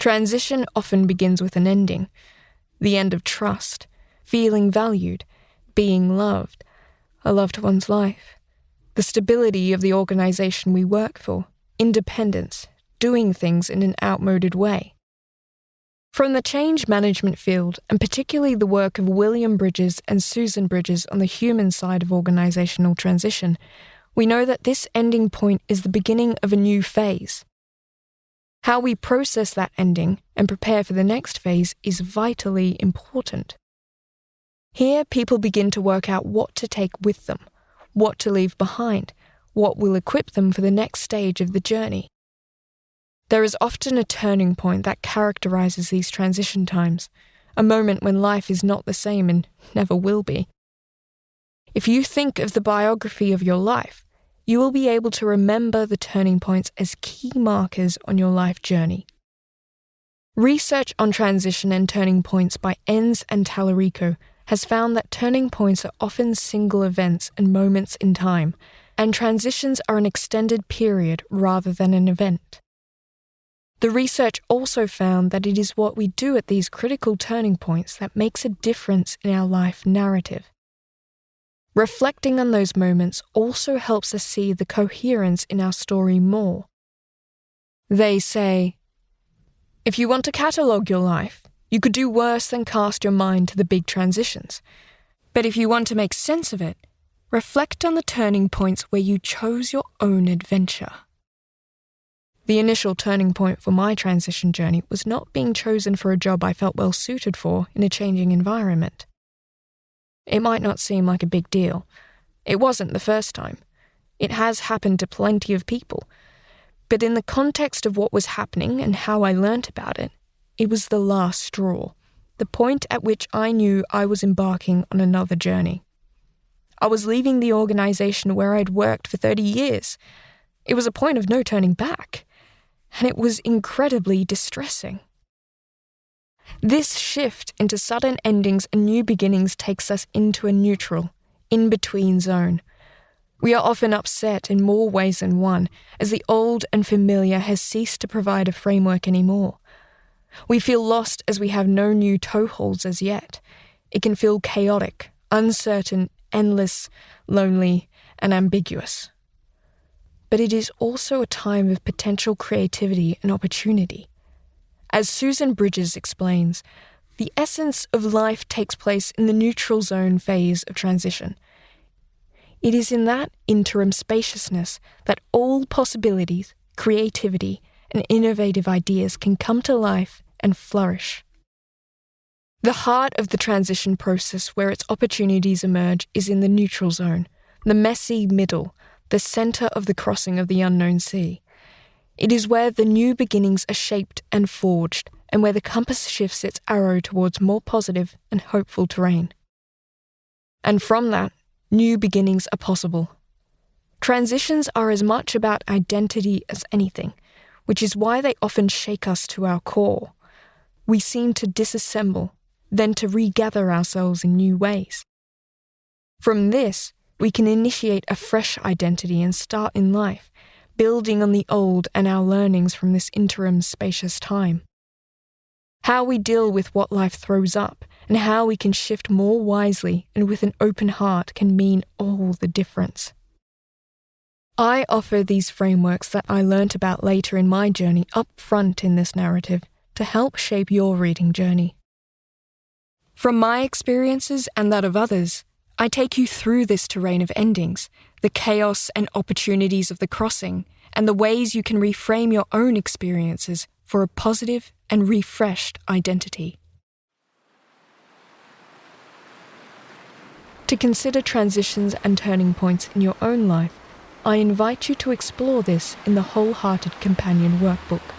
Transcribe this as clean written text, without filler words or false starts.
Transition often begins with an ending, the end of trust, feeling valued, being loved, a loved one's life, the stability of the organisation we work for, independence, doing things in an outmoded way. From the change management field, and particularly the work of William Bridges and Susan Bridges on the human side of organisational transition, we know that this ending point is the beginning of a new phase. How we process that ending and prepare for the next phase is vitally important. Here, people begin to work out what to take with them, what to leave behind, what will equip them for the next stage of the journey. There is often a turning point that characterises these transition times, a moment when life is not the same and never will be. If you think of the biography of your life, you will be able to remember the turning points as key markers on your life journey. Research on transition and turning points by Enns and Tallarico has found that turning points are often single events and moments in time, and transitions are an extended period rather than an event. The research also found that it is what we do at these critical turning points that makes a difference in our life narrative. Reflecting on those moments also helps us see the coherence in our story more. They say, if you want to catalogue your life, you could do worse than cast your mind to the big transitions. But if you want to make sense of it, reflect on the turning points where you chose your own adventure. The initial turning point for my transition journey was not being chosen for a job I felt well suited for in a changing environment. It might not seem like a big deal. It wasn't the first time. It has happened to plenty of people. But in the context of what was happening and how I learnt about it, it was the last straw, the point at which I knew I was embarking on another journey. I was leaving the organisation where I'd worked for 30 years. It was a point of no turning back. And it was incredibly distressing. This shift into sudden endings and new beginnings takes us into a neutral, in-between zone. We are often upset in more ways than one, as the old and familiar has ceased to provide a framework anymore. We feel lost as we have no new toeholds as yet. It can feel chaotic, uncertain, endless, lonely, and ambiguous. But it is also a time of potential creativity and opportunity. As Susan Bridges explains, the essence of life takes place in the neutral zone phase of transition. It is in that interim spaciousness that all possibilities, creativity, and innovative ideas can come to life and flourish. The heart of the transition process where its opportunities emerge is in the neutral zone, the messy middle, the centre of the crossing of the unknown sea. It is where the new beginnings are shaped and forged, and where the compass shifts its arrow towards more positive and hopeful terrain. And from that, new beginnings are possible. Transitions are as much about identity as anything, which is why they often shake us to our core. We seem to disassemble, then to regather ourselves in new ways. From this, we can initiate a fresh identity and start in life, building on the old and our learnings from this interim spacious time. How we deal with what life throws up and how we can shift more wisely and with an open heart can mean all the difference. I offer these frameworks that I learnt about later in my journey up front in this narrative to help shape your reading journey. From my experiences and that of others, I take you through this terrain of endings, the chaos and opportunities of the crossing, and the ways you can reframe your own experiences for a positive and refreshed identity. To consider transitions and turning points in your own life, I invite you to explore this in the Wholehearted Companion Workbook.